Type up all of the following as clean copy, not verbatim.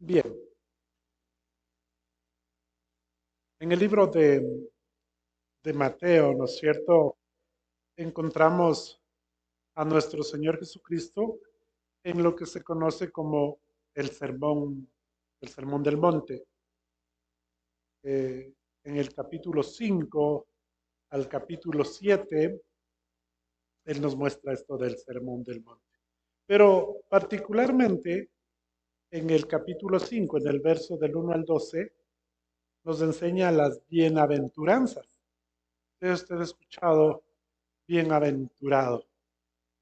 Bien, en el libro de Mateo, ¿no es cierto? Encontramos a nuestro Señor Jesucristo en lo que se conoce como el sermón del monte. En el capítulo 5 al capítulo 7, Él nos muestra esto del sermón del monte. Pero particularmente en el capítulo 5, en el verso del 1 al 12, nos enseña las bienaventuranzas. Usted ha escuchado bienaventurado.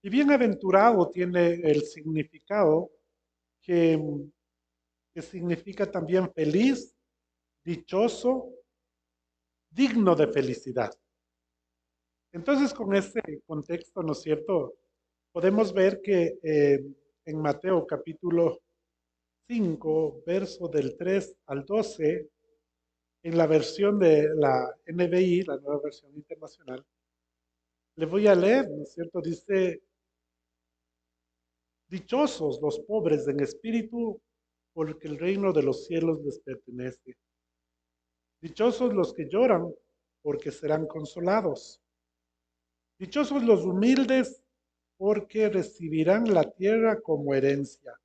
Y bienaventurado tiene el significado que, que significa también feliz, dichoso, digno de felicidad. Entonces, con este contexto, ¿no es cierto? Podemos ver que en Mateo capítulo 5, verso del 3 al 12, en la versión de la NBI, la nueva versión internacional, le voy a leer, ¿no es cierto? Dice, dichosos los pobres en espíritu, porque el reino de los cielos les pertenece. Dichosos los que lloran, porque serán consolados. Dichosos los humildes, porque recibirán la tierra como herencia.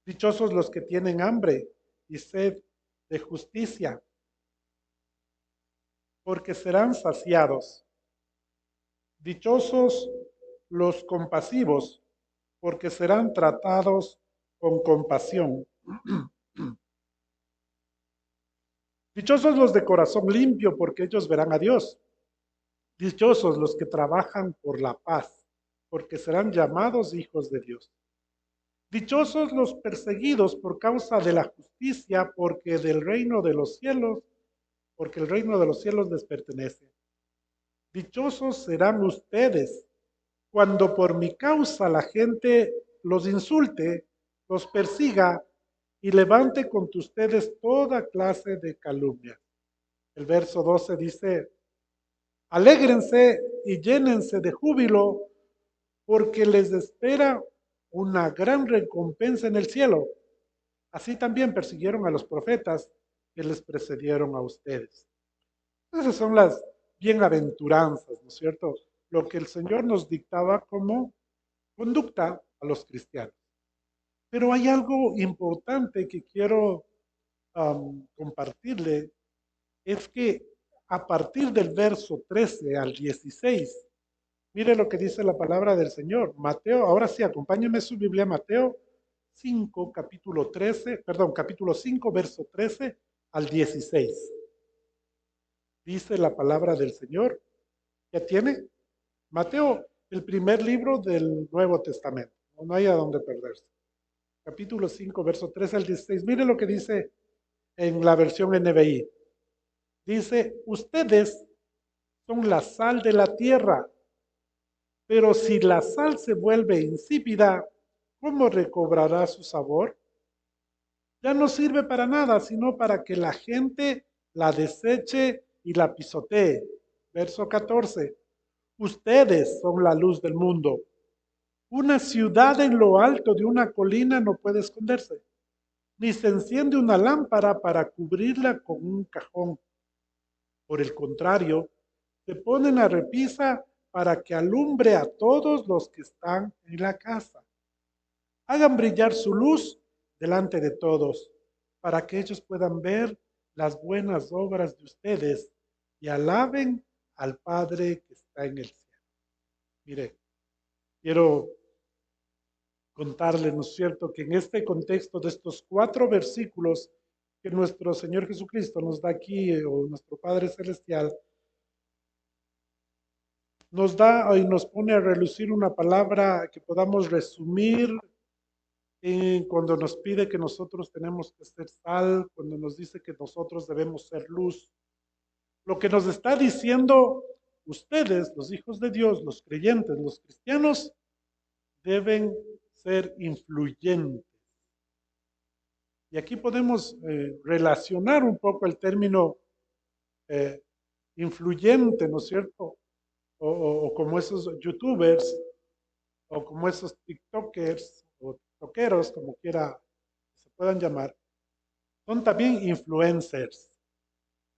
Dichosos los que tienen hambre y sed de justicia, porque serán saciados. Dichosos los compasivos, porque serán tratados con compasión. Dichosos los de corazón limpio, porque ellos verán a Dios. Dichosos los que trabajan por la paz, porque serán llamados hijos de Dios. Dichosos los perseguidos por causa de la justicia, porque del reino de los cielos, porque el reino de los cielos les pertenece. Dichosos serán ustedes cuando por mi causa la gente los insulte, los persiga y levante contra ustedes toda clase de calumnia. El verso 12 dice, alégrense y llénense de júbilo, porque les espera una gran recompensa en el cielo. Así también persiguieron a los profetas que les precedieron a ustedes. Esas son las bienaventuranzas, ¿no es cierto? Lo que el Señor nos dictaba como conducta a los cristianos. Pero hay algo importante que quiero compartirle, es que a partir del verso 13 al 16, mire lo que dice la palabra del Señor. Mateo, ahora sí, acompáñeme su Biblia, Mateo 5, capítulo 13, perdón, capítulo 5, verso 13 al 16. Dice la palabra del Señor. ¿Ya tiene? Mateo, el primer libro del Nuevo Testamento. No hay a dónde perderse. Capítulo 5, verso 13 al 16. Mire lo que dice en la versión NBI. Dice, ustedes son la sal de la tierra, pero si la sal se vuelve insípida, ¿cómo recobrará su sabor? Ya no sirve para nada, sino para que la gente la deseche y la pisotee. Verso 14. Ustedes son la luz del mundo. Una ciudad en lo alto de una colina no puede esconderse, ni se enciende una lámpara para cubrirla con un cajón. Por el contrario, se pone en la repisa para que alumbre a todos los que están en la casa. Hagan brillar su luz delante de todos, para que ellos puedan ver las buenas obras de ustedes y alaben al Padre que está en el cielo. Mire, quiero contarles, ¿no es cierto?, que en este contexto de estos 4 versículos que nuestro Señor Jesucristo nos da aquí, o nuestro Padre Celestial, nos da y nos pone a relucir una palabra que podamos resumir cuando nos pide que nosotros tenemos que ser sal, cuando nos dice que nosotros debemos ser luz. Lo que nos está diciendo ustedes, los hijos de Dios, los creyentes, los cristianos, deben ser influyentes. Y aquí podemos relacionar un poco el término eh, influyente, ¿no es cierto? O como esos youtubers, o como esos tiktokers, o tiktokeros, como quiera puedan llamar, son también influencers,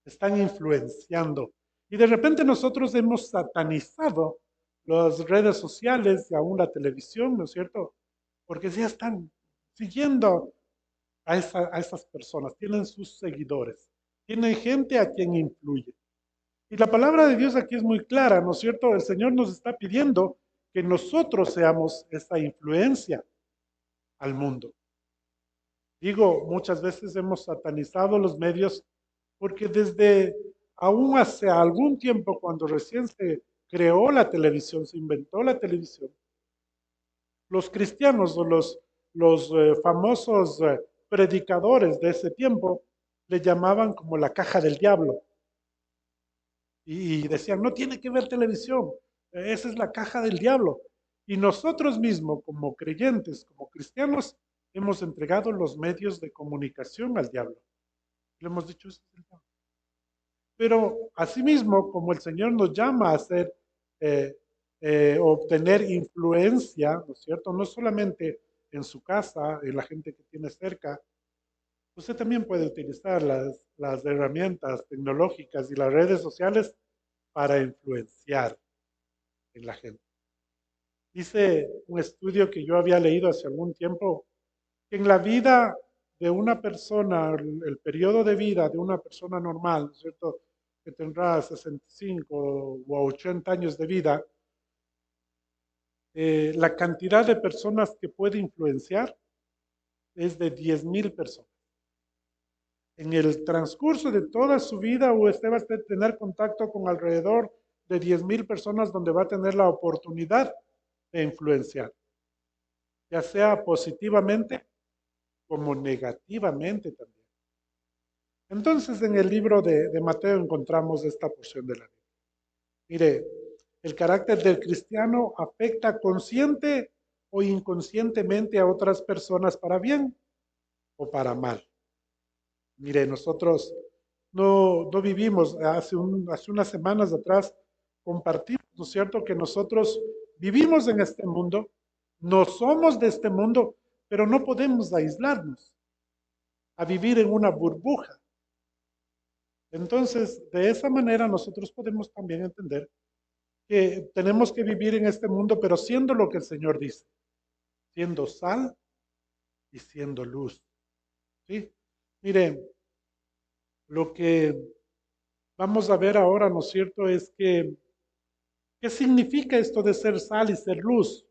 están influenciando. Y de repente nosotros hemos satanizado las redes sociales y aún la televisión, ¿no es cierto? Porque ya están siguiendo a esas personas, tienen sus seguidores, tienen gente a quien influye. Y la palabra de Dios aquí es muy clara, ¿no es cierto? El Señor nos está pidiendo que nosotros seamos esa influencia al mundo. Digo, muchas veces hemos satanizado los medios porque desde aún hace algún tiempo, cuando recién se creó la televisión, se inventó la televisión, los cristianos o los famosos predicadores de ese tiempo le llamaban como la caja del diablo y decían, no tiene que ver televisión, esa es la caja del diablo. Y nosotros mismos, como creyentes, como cristianos, hemos entregado los medios de comunicación al diablo. Le hemos dicho, eso es el diablo. Pero asimismo, como el Señor nos llama a hacer, eh, obtener influencia, ¿no es cierto? No solamente en su casa, en la gente que tiene cerca, usted también puede utilizar las herramientas tecnológicas y las redes sociales para influenciar en la gente. Dice un estudio que yo había leído hace algún tiempo, que en la vida de una persona, el periodo de vida de una persona normal, ¿no es cierto?, que tendrá 65 o 80 años de vida, la cantidad de personas que puede influenciar es de 10,000 personas. En el transcurso de toda su vida, usted va a tener contacto con alrededor de 10,000 personas donde va a tener la oportunidad de influenciar, ya sea positivamente como negativamente también. Entonces, en el libro de Mateo encontramos esta porción de la Biblia. Mire, el carácter del cristiano afecta consciente o inconscientemente a otras personas para bien o para mal. Mire, nosotros no vivimos, hace unas semanas atrás compartimos, ¿no es cierto?, que nosotros vivimos en este mundo, no somos de este mundo, pero no podemos aislarnos a vivir en una burbuja. Entonces, de esa manera nosotros podemos también entender que tenemos que vivir en este mundo, pero siendo lo que el Señor dice, siendo sal y siendo luz. ¿Sí? Mire, lo que vamos a ver ahora, ¿no es cierto?, es que, ¿qué significa esto de ser sal y ser luz?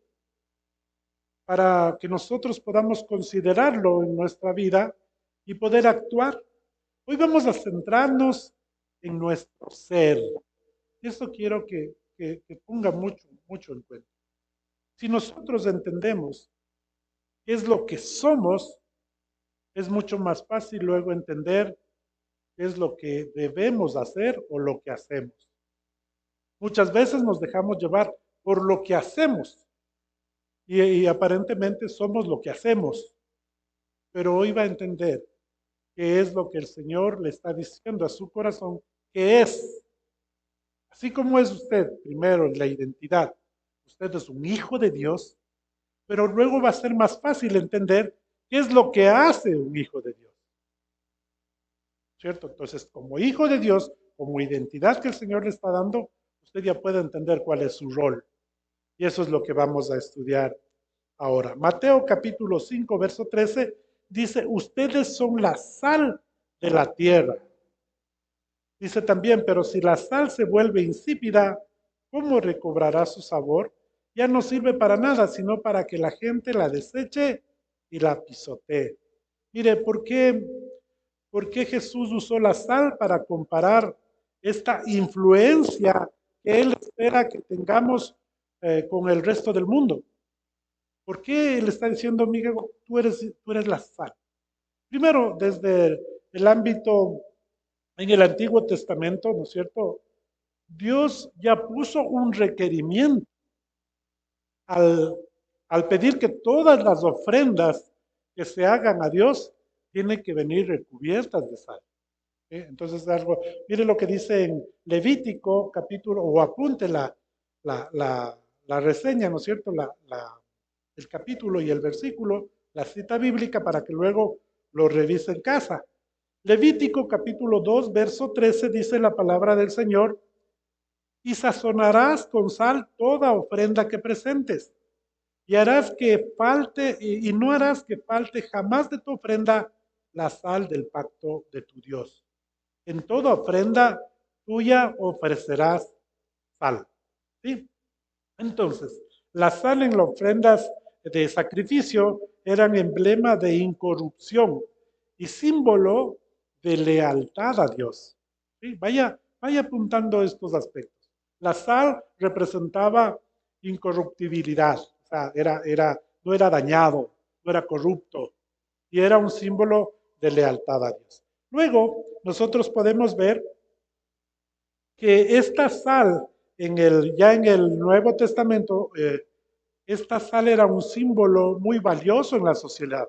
Para que nosotros podamos considerarlo en nuestra vida y poder actuar. Hoy vamos a centrarnos en nuestro ser. Eso quiero que ponga mucho, mucho en cuenta. Si nosotros entendemos qué es lo que somos, es mucho más fácil luego entender qué es lo que debemos hacer o lo que hacemos. Muchas veces nos dejamos llevar por lo que hacemos y aparentemente somos lo que hacemos, pero hoy va a entender qué es lo que el Señor le está diciendo a su corazón que es. Así como es usted, primero, en la identidad, usted es un hijo de Dios, pero luego va a ser más fácil entender qué es lo que hace un hijo de Dios. ¿Cierto? Entonces, como hijo de Dios, como identidad que el Señor le está dando, usted ya puede entender cuál es su rol. Y eso es lo que vamos a estudiar ahora. Mateo capítulo 5, verso 13, dice, ustedes son la sal de la tierra. Dice también, pero si la sal se vuelve insípida, ¿cómo recobrará su sabor? Ya no sirve para nada, sino para que la gente la deseche y la pisotee. Mire, ¿por qué Jesús usó la sal para comparar esta influencia que Él espera que tengamos con el resto del mundo? ¿Por qué Él está diciendo, Miguel, tú eres la sal? Primero, desde el ámbito en el Antiguo Testamento, ¿no es cierto? Dios ya puso un requerimiento al, al pedir que todas las ofrendas que se hagan a Dios tienen que venir recubiertas de sal. Entonces, algo, mire lo que dice en Levítico, capítulo, o apunte la reseña, ¿no es cierto? El capítulo y el versículo, la cita bíblica, para que luego lo revisa en casa. Levítico capítulo 2, verso 13 dice la palabra del Señor: y sazonarás con sal toda ofrenda que presentes, y harás que falte, y no harás que falte jamás de tu ofrenda la sal del pacto de tu Dios. En toda ofrenda tuya ofrecerás sal. ¿Sí? Entonces, la sal en las ofrendas de sacrificio eran emblema de incorrupción y símbolo de lealtad a Dios. ¿Sí? Vaya apuntando estos aspectos. La sal representaba incorruptibilidad, o sea, no era dañado, no era corrupto, y era un símbolo de lealtad a Dios. Luego, nosotros podemos ver que esta sal, ya en el Nuevo Testamento, esta sal era un símbolo muy valioso en la sociedad.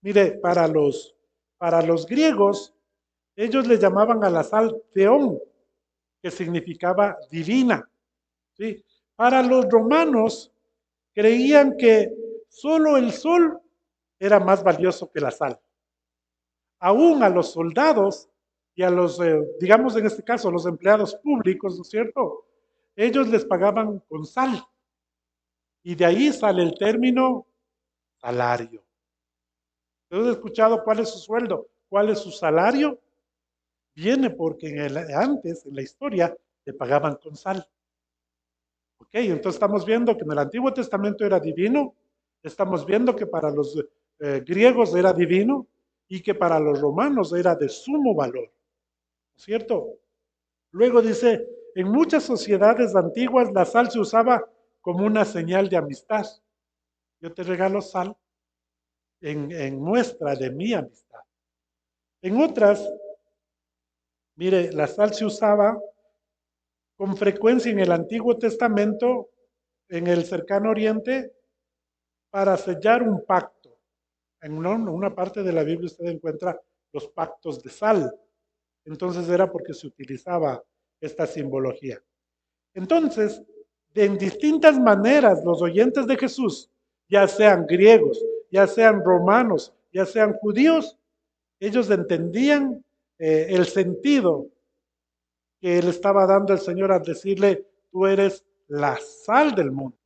Mire, para los griegos, ellos le llamaban a la sal theón, que significaba divina. ¿Sí? Para los romanos, creían que solo el sol era más valioso que la sal. Aún a los soldados y a los, digamos en este caso, a los empleados públicos, ¿no es cierto? Ellos les pagaban con sal. Y de ahí sale el término salario. ¿Ustedes han escuchado cuál es su sueldo? ¿Cuál es su salario? Viene porque antes, en la historia, le pagaban con sal. Ok, entonces estamos viendo que en el Antiguo Testamento era divino, estamos viendo que para los griegos era divino y que para los romanos era de sumo valor, ¿no es cierto? Luego dice, en muchas sociedades antiguas la sal se usaba como una señal de amistad. Yo te regalo sal en muestra de mi amistad. En otras, mire, la sal se usaba con frecuencia en el Antiguo Testamento, en el cercano Oriente, para sellar un pacto. En una parte de la Biblia usted encuentra los pactos de sal. Entonces era porque se utilizaba esta simbología. Entonces, en distintas maneras, los oyentes de Jesús, ya sean griegos, ya sean romanos, ya sean judíos, ellos entendían el sentido que le estaba dando el Señor al decirle, tú eres la sal del mundo.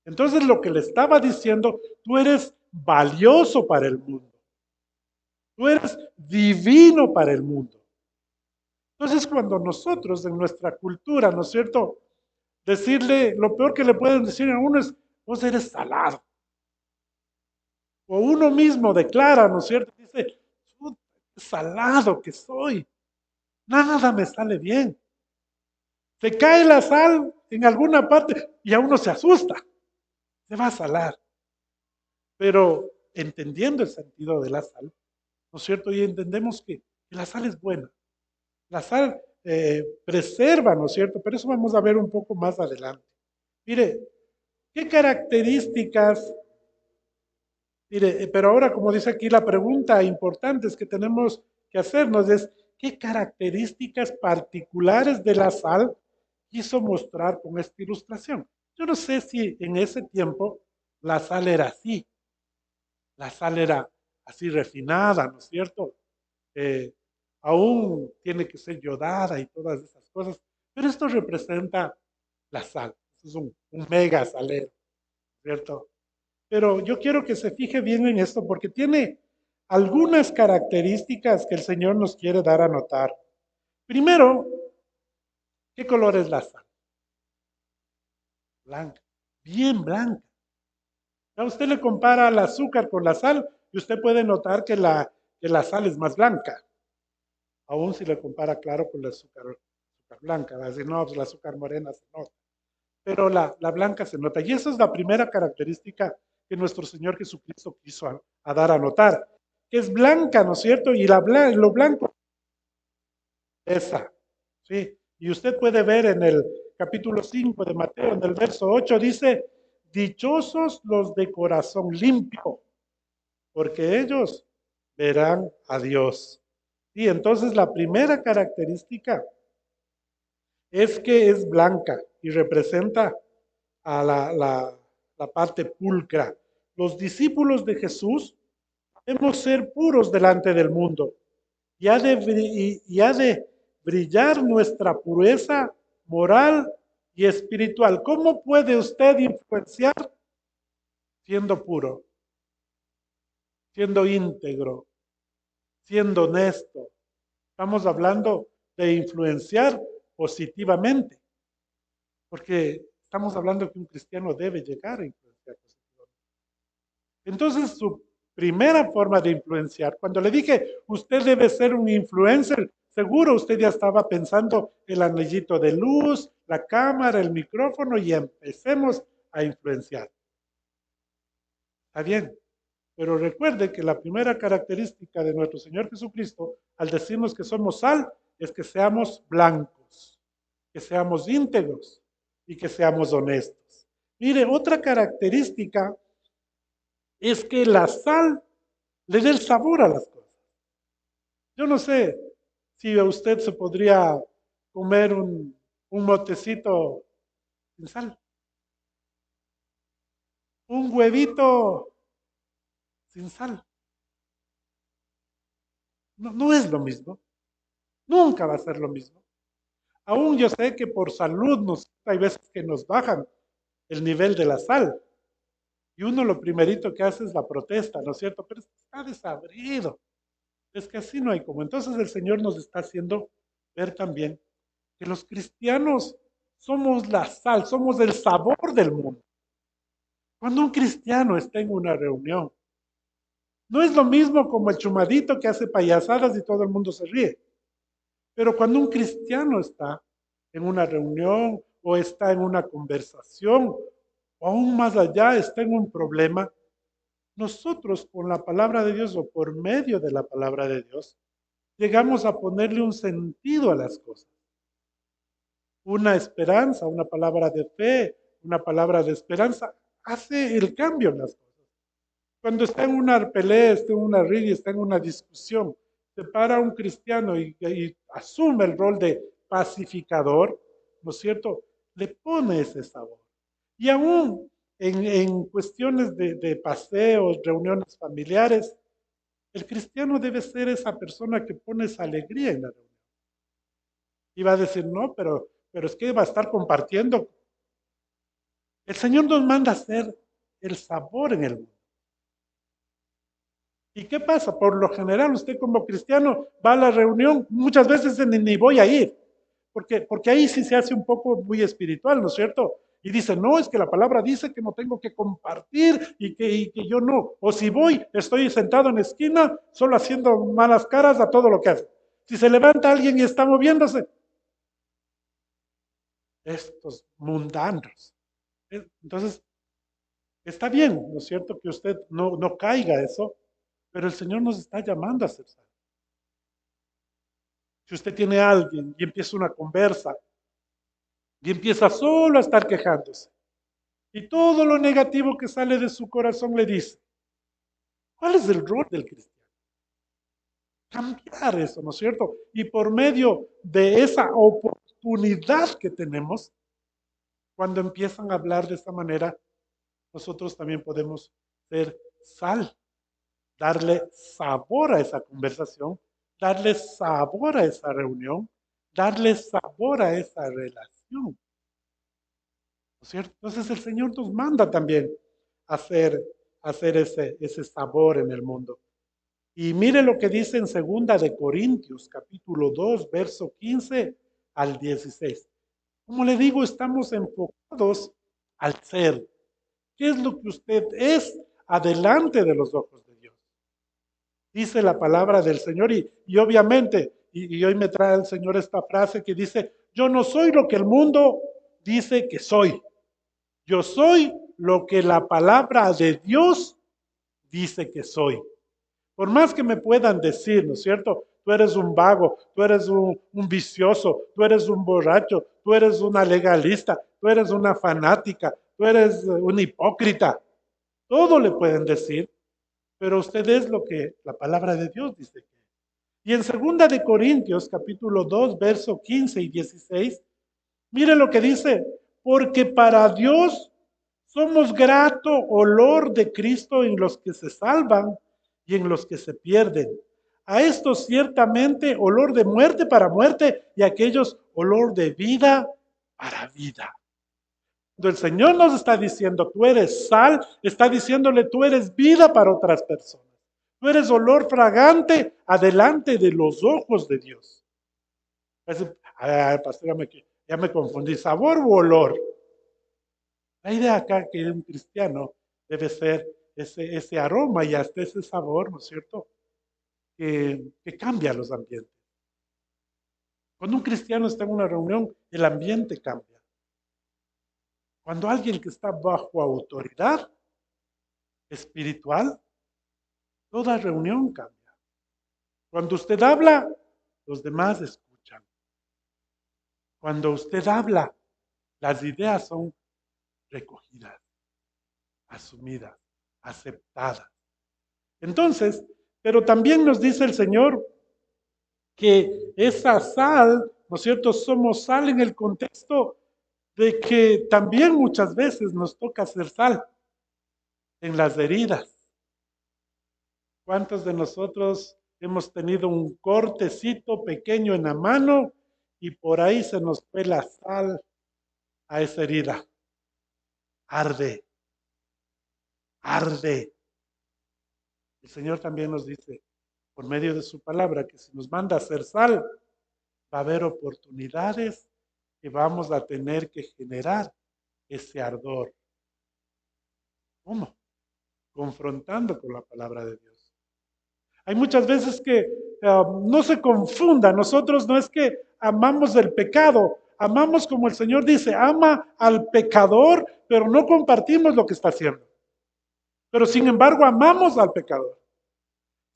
Entonces lo que le estaba diciendo, tú eres valioso para el mundo. Tú eres divino para el mundo. Entonces cuando nosotros en nuestra cultura, ¿no es cierto? Decirle, lo peor que le pueden decir a uno es, vos eres salado. O uno mismo declara, ¿no es cierto? Dice, salado que soy. Nada me sale bien. Se cae la sal en alguna parte y a uno se asusta. Se va a salar. Pero entendiendo el sentido de la sal, ¿no es cierto? Y entendemos que la sal es buena. La sal preserva, ¿no es cierto? Pero eso vamos a ver un poco más adelante. Mire, ¿qué características? Mire, pero ahora como dice aquí la pregunta importante es que tenemos que hacernos es, ¿qué características particulares de la sal quiso mostrar con esta ilustración? Yo no sé si en ese tiempo la sal era así, la sal era así refinada, ¿no es cierto? Eh, Aún tiene que ser yodada y todas esas cosas, pero esto representa la sal, es un mega salero, ¿cierto? Pero yo quiero que se fije bien en esto porque tiene algunas características que el Señor nos quiere dar a notar. Primero, ¿qué color es la sal? Blanca, bien blanca. A usted le compara el azúcar con la sal y usted puede notar que la sal es más blanca. Aún si le compara, claro, con la azúcar blanca. Va a decir, no, pues la azúcar morena se nota. Pero la blanca se nota. Y esa es la primera característica que nuestro Señor Jesucristo quiso a dar a notar. Que es blanca, ¿no es cierto? Y lo blanco, esa. ¿Sí? Y usted puede ver en el capítulo 5 de Mateo, en el verso 8, dice, dichosos los de corazón limpio, porque ellos verán a Dios. Y entonces la primera característica es que es blanca y representa a la parte pulcra. Los discípulos de Jesús Debemos ser puros delante del mundo y ha de brillar nuestra pureza moral y espiritual. ¿Cómo puede usted influenciar? Siendo puro, siendo íntegro, siendo honesto. Estamos hablando de influenciar positivamente, porque estamos hablando que un cristiano debe llegar a influenciar positivamente. Entonces, su primera forma de influenciar, cuando le dije, usted debe ser un influencer, seguro usted ya estaba pensando el anillito de luz, la cámara, el micrófono y empecemos a influenciar. Está bien, pero recuerde que la primera característica de nuestro Señor Jesucristo, al decirnos que somos sal, es que seamos blancos, que seamos íntegros y que seamos honestos. Mire, otra característica es que la sal le dé el sabor a las cosas. Yo no sé si a usted se podría comer un motecito sin sal, un huevito sin sal. No, no es lo mismo, nunca va a ser lo mismo. Aún yo sé que por salud hay veces que nos bajan el nivel de la sal. Y uno lo primerito que hace es la protesta, ¿no es cierto? Pero está desabrido. Es que así no hay como. Entonces el Señor nos está haciendo ver también que los cristianos somos la sal, somos el sabor del mundo. Cuando un cristiano está en una reunión, no es lo mismo como el chumadito que hace payasadas y todo el mundo se ríe. Pero cuando un cristiano está en una reunión o está en una conversación, o aún más allá, está en un problema, nosotros con la palabra de Dios o por medio de la palabra de Dios, llegamos a ponerle un sentido a las cosas. Una esperanza, una palabra de fe, una palabra de esperanza, hace el cambio en las cosas. Cuando está en una pelea, está en una riña, está en una discusión, se para un cristiano y asume el rol de pacificador, ¿no es cierto? Le pone ese sabor. Y aún en cuestiones de paseos, reuniones familiares, el cristiano debe ser esa persona que pone esa alegría en la reunión. Y va a decir, no, pero es que va a estar compartiendo. El Señor nos manda a hacer el sabor en el mundo. ¿Y qué pasa? Por lo general, usted como cristiano va a la reunión, muchas veces ni voy a ir, porque ahí sí se hace un poco muy espiritual, ¿no es cierto? Y dice, no, es que la palabra dice que no tengo que compartir y que yo no. O si voy, estoy sentado en la esquina, solo haciendo malas caras a todo lo que hace. Si se levanta alguien y está moviéndose, estos mundanos. Entonces, está bien, ¿no es cierto? Que usted no caiga eso, pero el Señor nos está llamando a ser salvos. Si usted tiene a alguien y empieza una conversa y empieza solo a estar quejándose y todo lo negativo que sale de su corazón le dice, ¿cuál es el rol del cristiano? Cambiar eso, ¿no es cierto? Y por medio de esa oportunidad que tenemos, cuando empiezan a hablar de esta manera, nosotros también podemos ser sal, darle sabor a esa conversación, darle sabor a esa reunión, darle sabor a esa relación. ¿No es cierto? Entonces el Señor nos manda también a hacer ese sabor en el mundo. Y mire lo que dice en segunda de Corintios, capítulo 2, verso 15 al 16. Como le digo, estamos enfocados al ser. ¿Qué es lo que usted es adelante de los ojos de Dios? Dice la palabra del Señor y obviamente, y hoy me trae el Señor esta frase que dice, yo no soy lo que el mundo dice que soy. Yo soy lo que la palabra de Dios dice que soy. Por más que me puedan decir, ¿no es cierto? Tú eres un vago, tú eres un vicioso, tú eres un borracho, tú eres una legalista, tú eres una fanática, tú eres un hipócrita. Todo le pueden decir, pero usted es lo que la palabra de Dios dice que es. Y en segunda de Corintios, capítulo 2, verso 15 y 16, mire lo que dice, porque para Dios somos grato olor de Cristo en los que se salvan y en los que se pierden. A estos ciertamente olor de muerte para muerte y a aquellos olor de vida para vida. Cuando el Señor nos está diciendo, tú eres sal, está diciéndole, tú eres vida para otras personas. Tú eres olor fragante adelante de los ojos de Dios. Pastor, ya me confundí, ¿sabor u olor? La idea acá que un cristiano debe ser ese aroma y hasta ese sabor, ¿no es cierto? Que cambia los ambientes. Cuando un cristiano está en una reunión, el ambiente cambia. Cuando alguien que está bajo autoridad espiritual, toda reunión cambia. Cuando usted habla, los demás escuchan. Cuando usted habla, las ideas son recogidas, asumidas, aceptadas. Entonces, pero también nos dice el Señor que esa sal, ¿no es cierto? Somos sal en el contexto de que también muchas veces nos toca hacer sal en las heridas. ¿Cuántos de nosotros hemos tenido un cortecito pequeño en la mano y por ahí se nos fue la sal a esa herida? Arde, arde. El Señor también nos dice, por medio de su palabra, que si nos manda a hacer sal, va a haber oportunidades que vamos a tener que generar ese ardor. ¿Cómo? Confrontando con la palabra de Dios. Hay muchas veces que no se confunda. Nosotros no es que amamos el pecado, amamos como el Señor dice, ama al pecador, pero no compartimos lo que está haciendo. Pero sin embargo amamos al pecador.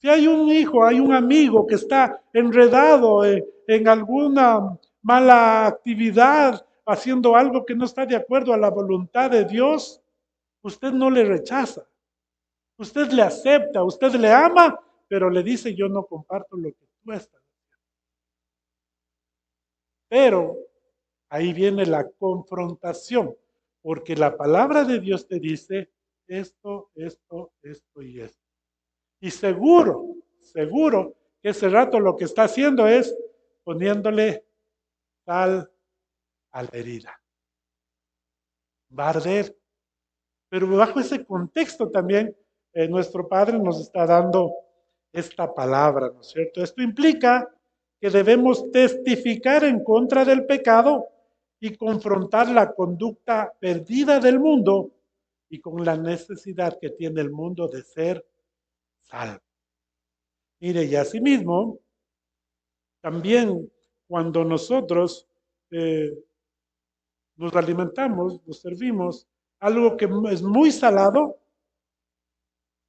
Si hay un hijo, hay un amigo que está enredado en alguna mala actividad, haciendo algo que no está de acuerdo a la voluntad de Dios, usted no le rechaza. Usted le acepta, usted le ama, pero le dice, yo no comparto lo que tú estás haciendo. Pero ahí viene la confrontación, porque la palabra de Dios te dice esto, esto, esto y esto. Y seguro que ese rato lo que está haciendo es poniéndole sal a la herida. Va a arder. Pero bajo ese contexto también nuestro Padre nos está dando esta palabra, ¿no es cierto? Esto implica que debemos testificar en contra del pecado y confrontar la conducta perdida del mundo y con la necesidad que tiene el mundo de ser salvo. Mire, y asimismo, también cuando nosotros nos alimentamos, nos servimos, algo que es muy salado,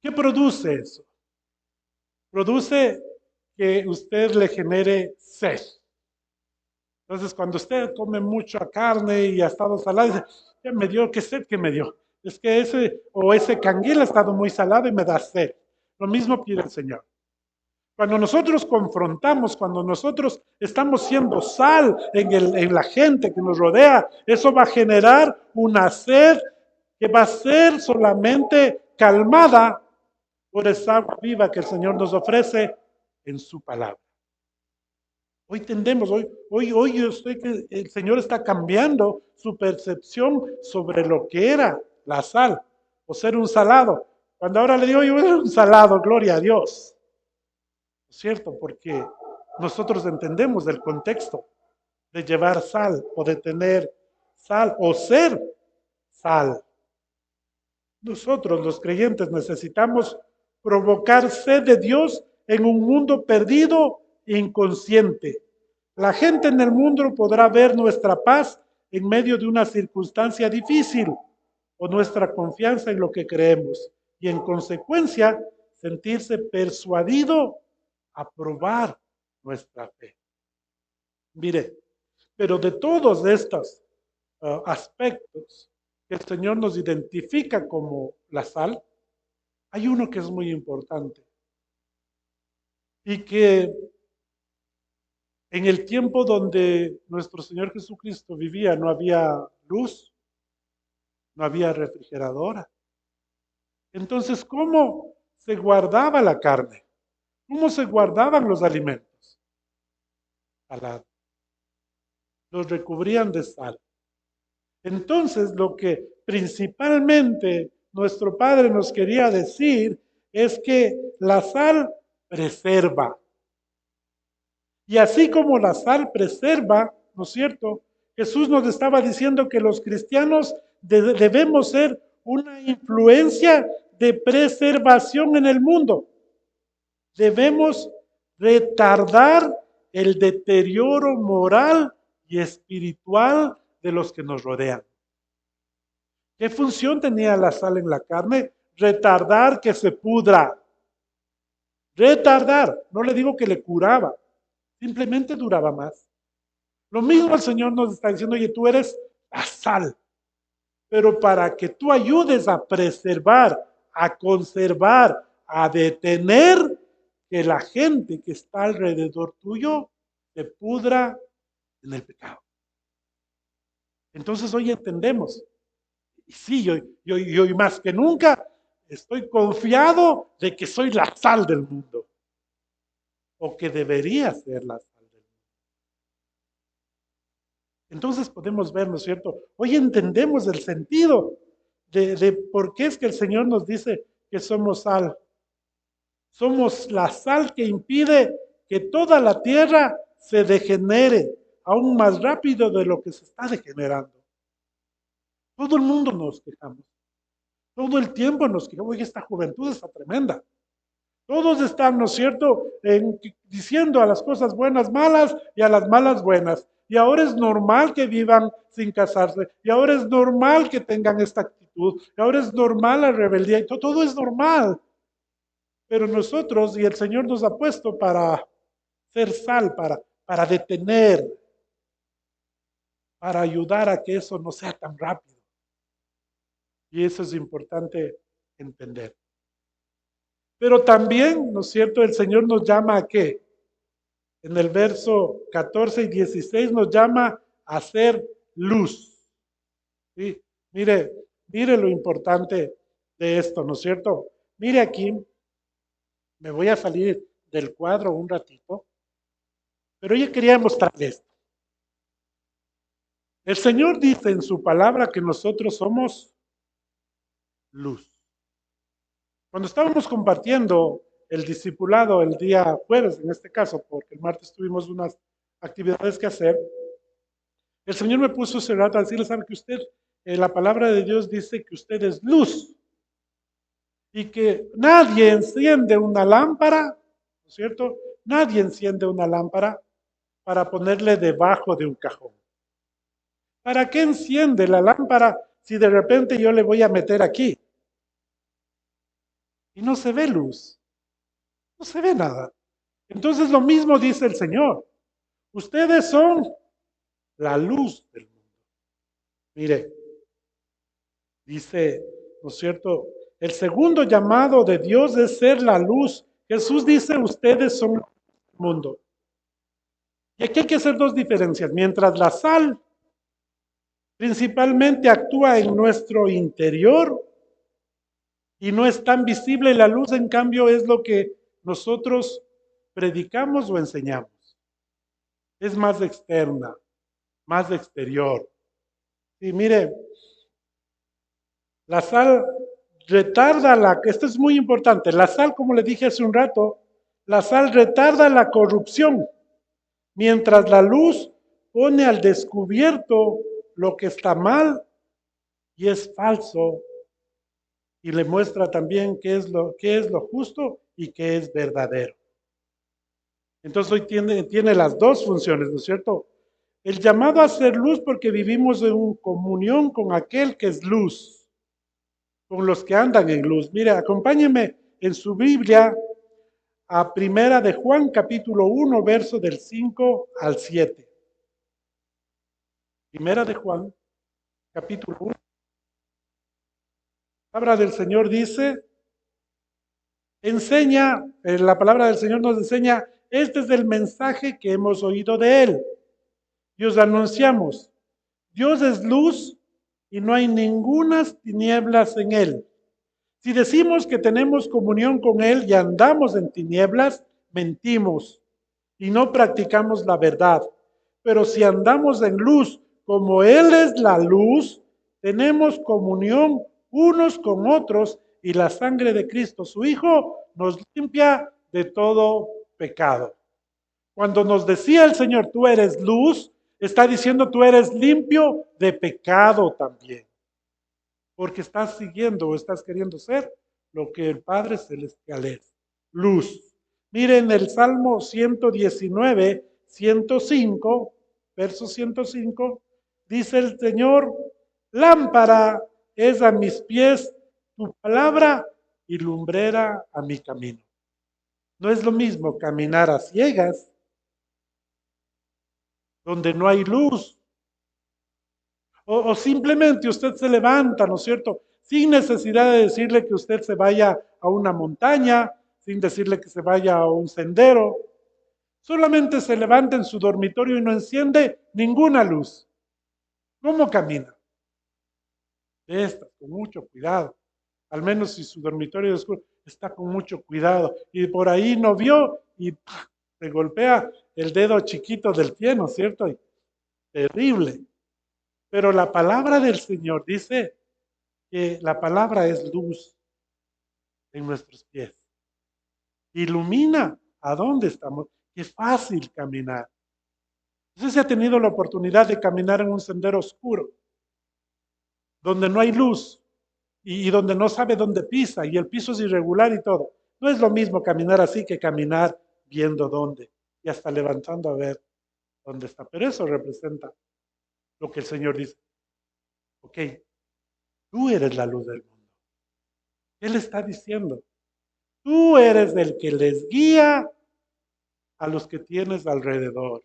¿qué produce eso? Produce que usted le genere sed. Entonces, cuando usted come mucha carne y ha estado salado, dice, ya me dio, ¿qué sed que me dio? Es que ese canguil ha estado muy salado y me da sed. Lo mismo pide el Señor. Cuando nosotros confrontamos, cuando nosotros estamos siendo sal en la gente que nos rodea, eso va a generar una sed que va a ser solamente calmada por esa agua viva que el Señor nos ofrece en su palabra. Hoy tendemos, hoy yo sé que el Señor está cambiando su percepción sobre lo que era la sal o ser un salado. Cuando ahora le digo yo era un salado, gloria a Dios. ¿Cierto? Porque nosotros entendemos el contexto de llevar sal o de tener sal o ser sal. Nosotros los creyentes necesitamos provocar sed de Dios en un mundo perdido e inconsciente. La gente en el mundo podrá ver nuestra paz en medio de una circunstancia difícil o nuestra confianza en lo que creemos y en consecuencia sentirse persuadido a probar nuestra fe. Mire, pero de todos estos aspectos que el Señor nos identifica como la sal, hay uno que es muy importante y que en el tiempo donde nuestro Señor Jesucristo vivía no había luz, no había refrigeradora. Entonces, ¿cómo se guardaba la carne? ¿Cómo se guardaban los alimentos? Salado. Los recubrían de sal. Entonces, lo que principalmente nuestro Padre nos quería decir es que la sal preserva. Y así como la sal preserva, ¿no es cierto? Jesús nos estaba diciendo que los cristianos debemos ser una influencia de preservación en el mundo. Debemos retardar el deterioro moral y espiritual de los que nos rodean. ¿Qué función tenía la sal en la carne? Retardar que se pudra. Retardar. No le digo que le curaba, simplemente duraba más. Lo mismo el Señor nos está diciendo, oye, tú eres la sal, pero para que tú ayudes a preservar, a conservar, a detener que la gente que está alrededor tuyo se pudra en el pecado. Entonces hoy entendemos, y sí, yo más que nunca estoy confiado de que soy la sal del mundo, o que debería ser la sal del mundo. Entonces podemos ver, ¿no es cierto? Hoy entendemos el sentido de por qué es que el Señor nos dice que somos sal. Somos la sal que impide que toda la tierra se degenere aún más rápido de lo que se está degenerando. Todo el mundo nos quejamos. Todo el tiempo nos quejamos. Oye, esta juventud está tremenda. Todos están, ¿no es cierto?, diciendo a las cosas buenas malas y a las malas buenas. Y ahora es normal que vivan sin casarse. Y ahora es normal que tengan esta actitud. Y ahora es normal la rebeldía. Y todo es normal. Pero nosotros, y el Señor nos ha puesto para ser sal, para detener, para ayudar a que eso no sea tan rápido. Y eso es importante entender. Pero también, ¿no es cierto?, el Señor nos llama ¿a qué? En el verso 14 y 16 nos llama a ser luz. ¿Sí? Mire lo importante de esto, ¿no es cierto? Mire aquí, me voy a salir del cuadro un ratito, pero yo quería mostrarle esto. El Señor dice en su palabra que nosotros somos luz. Cuando estábamos compartiendo el discipulado el día jueves, en este caso, porque el martes tuvimos unas actividades que hacer, el Señor me puso ese rato a decirle, sabe que usted, la palabra de Dios dice que usted es luz y que nadie enciende una lámpara, ¿no es cierto? Nadie enciende una lámpara para ponerle debajo de un cajón. ¿Para qué enciende la lámpara si de repente yo le voy a meter aquí? Y no se ve luz, no se ve nada. Entonces lo mismo dice el Señor. Ustedes son la luz del mundo. Mire, dice, ¿no es cierto? El segundo llamado de Dios es ser la luz. Jesús dice, ustedes son el mundo. Y aquí hay que hacer dos diferencias. Mientras la sal principalmente actúa en nuestro interior y no es tan visible, la luz en cambio es lo que nosotros predicamos o enseñamos. Es más externa, más exterior. Y mire, la sal retarda esto es muy importante, la sal, como le dije hace un rato, la sal retarda la corrupción, mientras la luz pone al descubierto lo que está mal y es falso y le muestra también qué es lo justo y qué es verdadero. Entonces hoy tiene las dos funciones, ¿no es cierto? El llamado a ser luz porque vivimos en comunión con aquel que es luz, con los que andan en luz. Mire, acompáñenme en su Biblia a Primera de Juan, capítulo 1, verso del 5 al 7. Primera de Juan, capítulo 1. La palabra del Señor dice, la palabra del Señor nos enseña, este es el mensaje que hemos oído de Él. Y os anunciamos, Dios es luz y no hay ningunas tinieblas en Él. Si decimos que tenemos comunión con Él y andamos en tinieblas, mentimos y no practicamos la verdad. Pero si andamos en luz, como Él es la luz, tenemos comunión unos con otros y la sangre de Cristo, su Hijo, nos limpia de todo pecado. Cuando nos decía el Señor, tú eres luz, está diciendo tú eres limpio de pecado también. Porque estás siguiendo o estás queriendo ser lo que el Padre Celestial es, luz. Miren el Salmo 119, 105, verso 105, dice el Señor, lámpara es a mis pies tu palabra y lumbrera a mi camino. No es lo mismo caminar a ciegas, donde no hay luz, o simplemente usted se levanta, ¿no es cierto? Sin necesidad de decirle que usted se vaya a una montaña, sin decirle que se vaya a un sendero. Solamente se levanta en su dormitorio y no enciende ninguna luz. ¿Cómo camina? Está con mucho cuidado. Al menos si su dormitorio es oscuro, está con mucho cuidado. Y por ahí no vio y se golpea el dedo chiquito del pie, ¿no es cierto? Y terrible. Pero la palabra del Señor dice que la palabra es luz en nuestros pies. Ilumina a dónde estamos. Es fácil caminar. No sé si ha tenido la oportunidad de caminar en un sendero oscuro, donde no hay luz y donde no sabe dónde pisa y el piso es irregular y todo. No es lo mismo caminar así que caminar viendo dónde y hasta levantando a ver dónde está. Pero eso representa lo que el Señor dice. Ok, tú eres la luz del mundo. Él está diciendo, tú eres el que les guía a los que tienes alrededor.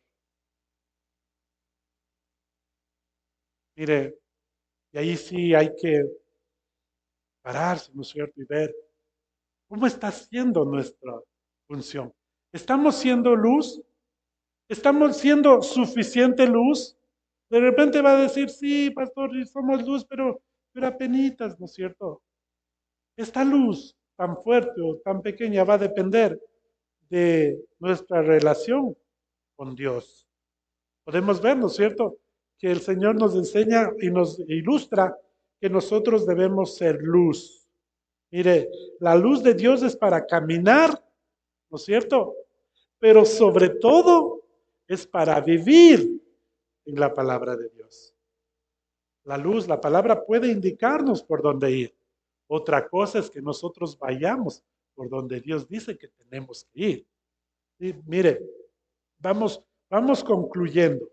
Mire, y ahí sí hay que pararse, ¿no es cierto? Y ver cómo está siendo nuestra función. ¿Estamos siendo luz? ¿Estamos siendo suficiente luz? De repente va a decir, sí, pastor, somos luz, pero apenitas, ¿no es cierto? Esta luz tan fuerte o tan pequeña va a depender de nuestra relación con Dios. Podemos ver, ¿no es cierto?, que el Señor nos enseña y nos ilustra que nosotros debemos ser luz. Mire, la luz de Dios es para caminar, ¿no es cierto? Pero sobre todo es para vivir en la palabra de Dios. La luz, la palabra puede indicarnos por dónde ir. Otra cosa es que nosotros vayamos por donde Dios dice que tenemos que ir. Y mire, vamos concluyendo.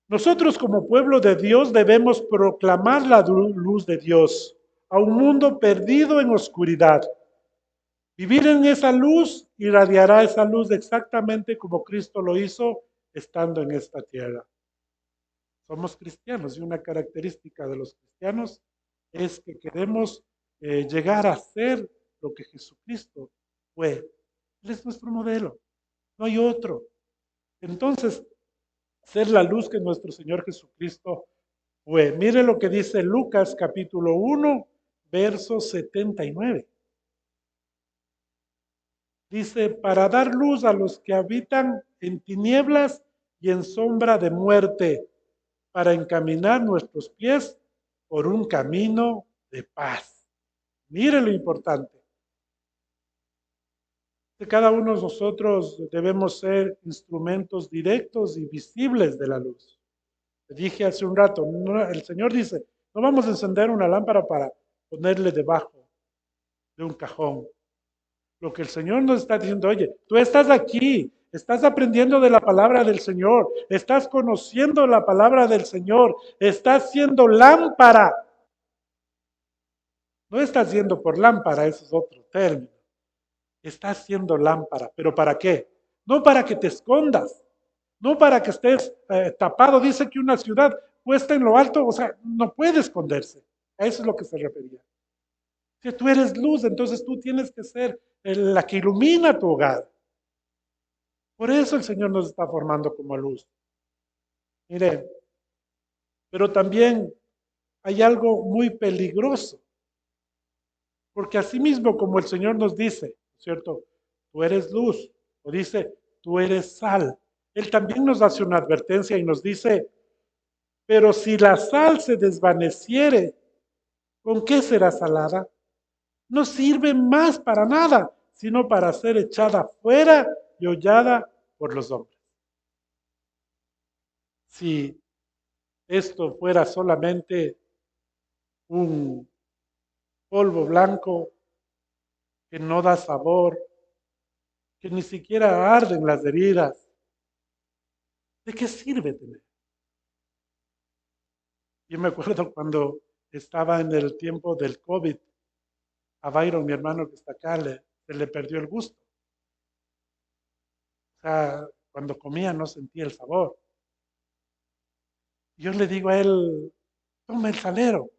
Nosotros como pueblo de Dios debemos proclamar la luz de Dios a un mundo perdido en oscuridad. Vivir en esa luz irradiará esa luz exactamente como Cristo lo hizo estando en esta tierra. Somos cristianos y una característica de los cristianos es que queremos llegar a ser lo que Jesucristo fue. Él es nuestro modelo, no hay otro. Entonces, ser la luz que nuestro Señor Jesucristo fue. Mire lo que dice Lucas capítulo 1, verso 79. Dice, para dar luz a los que habitan en tinieblas y en sombra de muerte, para encaminar nuestros pies por un camino de paz. Mire lo importante. Cada uno de nosotros debemos ser instrumentos directos y visibles de la luz. Le dije hace un rato, el Señor dice, no vamos a encender una lámpara para ponerle debajo de un cajón. Lo que el Señor nos está diciendo, oye, tú estás aquí, estás aprendiendo de la palabra del Señor, estás conociendo la palabra del Señor, estás siendo lámpara. No estás siendo por lámpara, eso es otro término. Estás siendo lámpara, pero ¿para qué? No para que te escondas, no para que estés tapado. Dice que una ciudad puesta en lo alto, o sea, no puede esconderse. A eso es lo que se refería. Si tú eres luz, entonces tú tienes que ser la que ilumina tu hogar. Por eso el Señor nos está formando como luz. Mire, pero también hay algo muy peligroso Porque así mismo como el Señor nos dice, ¿cierto? Tú eres luz, o dice, tú eres sal. Él también nos hace una advertencia y nos dice, pero si la sal se desvaneciere, ¿con qué será salada? No sirve más para nada, sino para ser echada fuera y hollada por los hombres. Si esto fuera solamente un polvo blanco que no da sabor, que ni siquiera arden las heridas, ¿de qué sirve tener? Yo me acuerdo cuando estaba en el tiempo del COVID, a Byron, mi hermano que está acá, se le perdió el gusto. O sea, cuando comía no sentía el sabor. Yo le digo a él, toma el salero,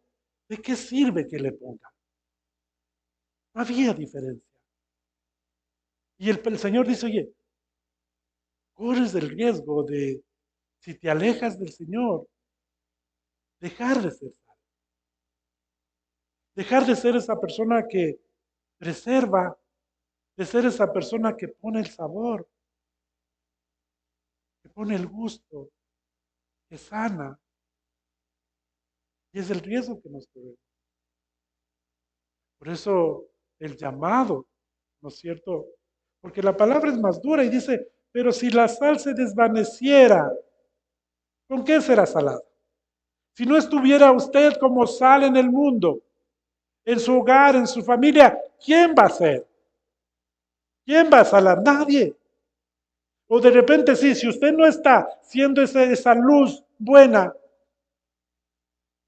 ¿de qué sirve que le ponga? No había diferencia. Y el Señor dice, oye, corres el riesgo de, si te alejas del Señor, dejar de ser sal. Dejar de ser esa persona que preserva, de ser esa persona que pone el sabor, que pone el gusto, que sana. Y es el riesgo que nos corremos. Por eso el llamado, ¿no es cierto? Porque la palabra es más dura y dice, pero si la sal se desvaneciera, ¿con qué será salada? Si no estuviera usted como sal en el mundo, en su hogar, en su familia, ¿quién va a ser? ¿Quién va a salar? Nadie. O de repente sí, si usted no está siendo esa luz buena,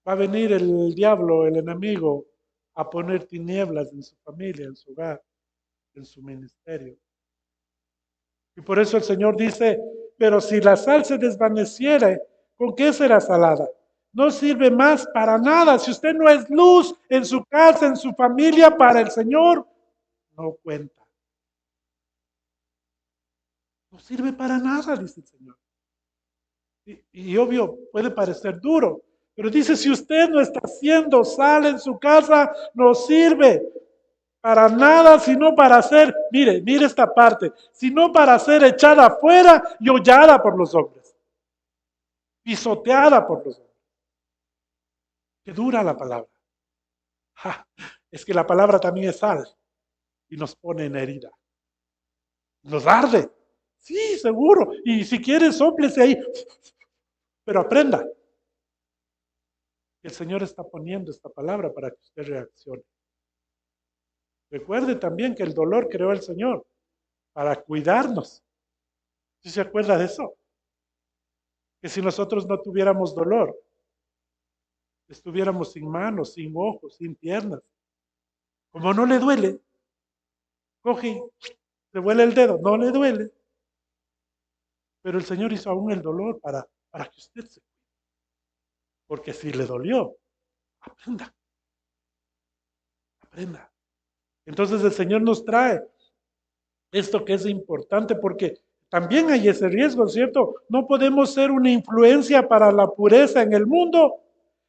va a venir el diablo, el enemigo, a poner tinieblas en su familia, en su hogar, en su ministerio. Y por eso el Señor dice, pero si la sal se desvaneciere, ¿con qué será salada? No sirve más para nada. Si usted no es luz en su casa, en su familia, para el Señor, no cuenta. No sirve para nada, dice el Señor. Y obvio, puede parecer duro, pero dice, si usted no está haciendo sal en su casa, no sirve para nada, sino para ser, mire esta parte, sino para ser echada afuera y hollada por los hombres, pisoteada por los hombres. Qué dura la palabra. Ja, es que la palabra también es sal y nos pone en herida. Nos arde. Sí, seguro. Y si quiere, sóplese ahí, pero aprenda. El Señor está poniendo esta palabra para que usted reaccione. Recuerde también que el dolor creó el Señor para cuidarnos. ¿Sí se acuerda de eso? Que si nosotros no tuviéramos dolor, estuviéramos sin manos, sin ojos, sin piernas. Como no le duele, coge y se huele el dedo, no le duele. Pero el Señor hizo aún el dolor para que usted se cuide. Porque si le dolió, aprenda, aprenda. Entonces el Señor nos trae esto que es importante porque también hay ese riesgo, ¿cierto? No podemos ser una influencia para la pureza en el mundo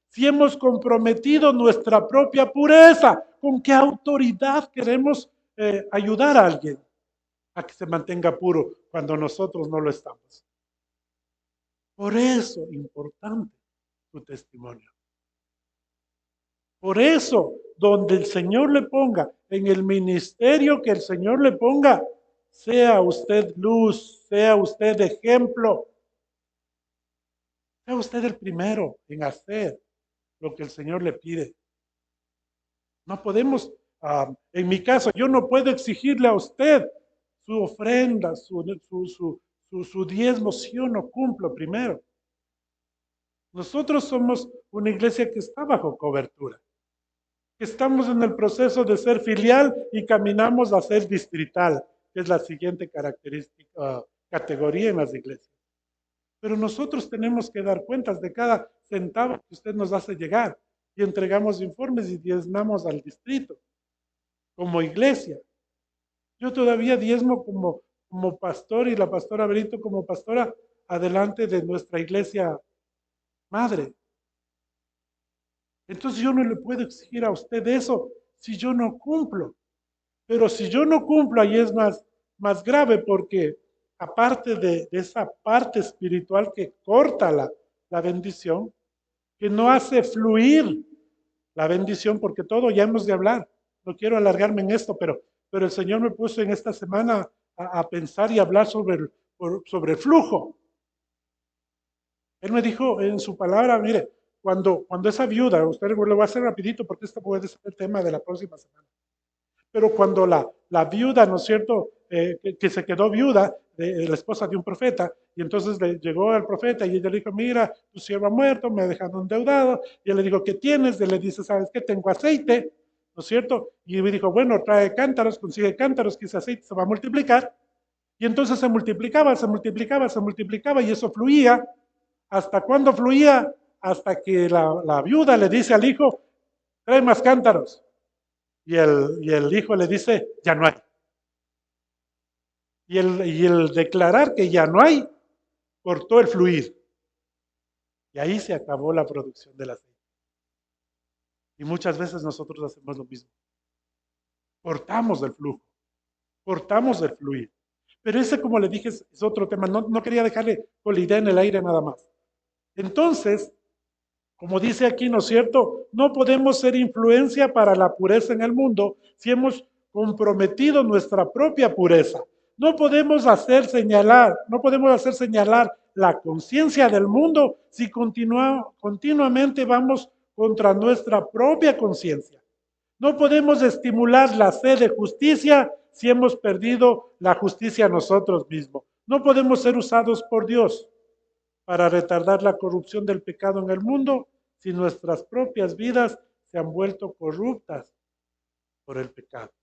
si hemos comprometido nuestra propia pureza. ¿Con qué autoridad queremos ayudar a alguien a que se mantenga puro cuando nosotros no lo estamos? Por eso, importante tu testimonio. Por eso, donde el Señor le ponga, en el ministerio que el Señor le ponga, sea usted luz, sea usted ejemplo, sea usted el primero en hacer lo que el Señor le pide. No podemos, en mi caso, yo no puedo exigirle a usted su ofrenda, su diezmo, si yo no cumplo primero. Nosotros somos una iglesia que está bajo cobertura. Estamos en el proceso de ser filial y caminamos a ser distrital, que es la siguiente característica, categoría en las iglesias. Pero nosotros tenemos que dar cuentas de cada centavo que usted nos hace llegar y entregamos informes y diezmamos al distrito como iglesia. Yo todavía diezmo como pastor y la pastora Berito como pastora adelante de nuestra iglesia madre. Entonces yo no le puedo exigir a usted eso si yo no cumplo? Pero si yo no cumplo, ahí es más grave porque aparte de esa parte espiritual que corta la bendición, que no hace fluir la bendición, porque todo ya hemos de hablar. No quiero alargarme en esto, pero el Señor me puso en esta semana a pensar y hablar sobre el flujo. Él me dijo en su palabra, mire, cuando esa viuda, usted lo voy a hacer rapidito porque esto puede ser el tema de la próxima semana, pero cuando la viuda, ¿no es cierto?, que se quedó viuda, de la esposa de un profeta, y entonces le llegó al profeta y ella le dijo, mira, tu siervo ha muerto, me ha dejado endeudado, y él le dijo, ¿qué tienes? Y él le dice, ¿sabes qué? Tengo aceite, ¿no es cierto? Y me dijo, bueno, trae cántaros, consigue cántaros, que ese aceite se va a multiplicar, y entonces se multiplicaba, se multiplicaba, se multiplicaba, y eso fluía. ¿Hasta cuándo fluía? Hasta que la viuda le dice al hijo, trae más cántaros. Y el hijo le dice, ya no hay. Y el declarar que ya no hay, cortó el fluir. Y ahí se acabó la producción del aceite. Y muchas veces nosotros hacemos lo mismo. Cortamos el flujo, cortamos el fluir. Pero ese, como le dije, es otro tema. No quería dejarle con la idea en el aire nada más. Entonces, como dice aquí, ¿no es cierto? No podemos ser influencia para la pureza en el mundo si hemos comprometido nuestra propia pureza. No podemos hacer señalar la conciencia del mundo si continuamente vamos contra nuestra propia conciencia. No podemos estimular la sed de justicia si hemos perdido la justicia nosotros mismos. No podemos ser usados por Dios para retardar la corrupción del pecado en el mundo si nuestras propias vidas se han vuelto corruptas por el pecado.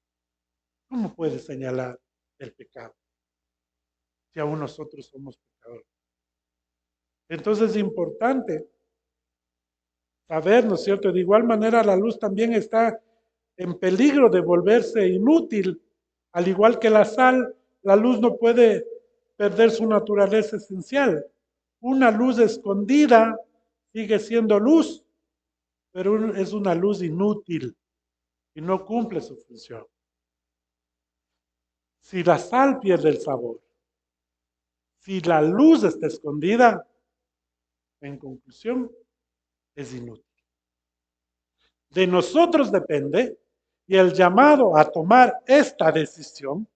¿Cómo puede señalar el pecado si aún nosotros somos pecadores? Entonces es importante saber, ¿no es cierto? De igual manera la luz también está en peligro de volverse inútil. Al igual que la sal, la luz no puede perder su naturaleza esencial. Una luz escondida sigue siendo luz, pero es una luz inútil y no cumple su función. Si la sal pierde el sabor, si la luz está escondida, en conclusión, es inútil. De nosotros depende, y el llamado a tomar esta decisión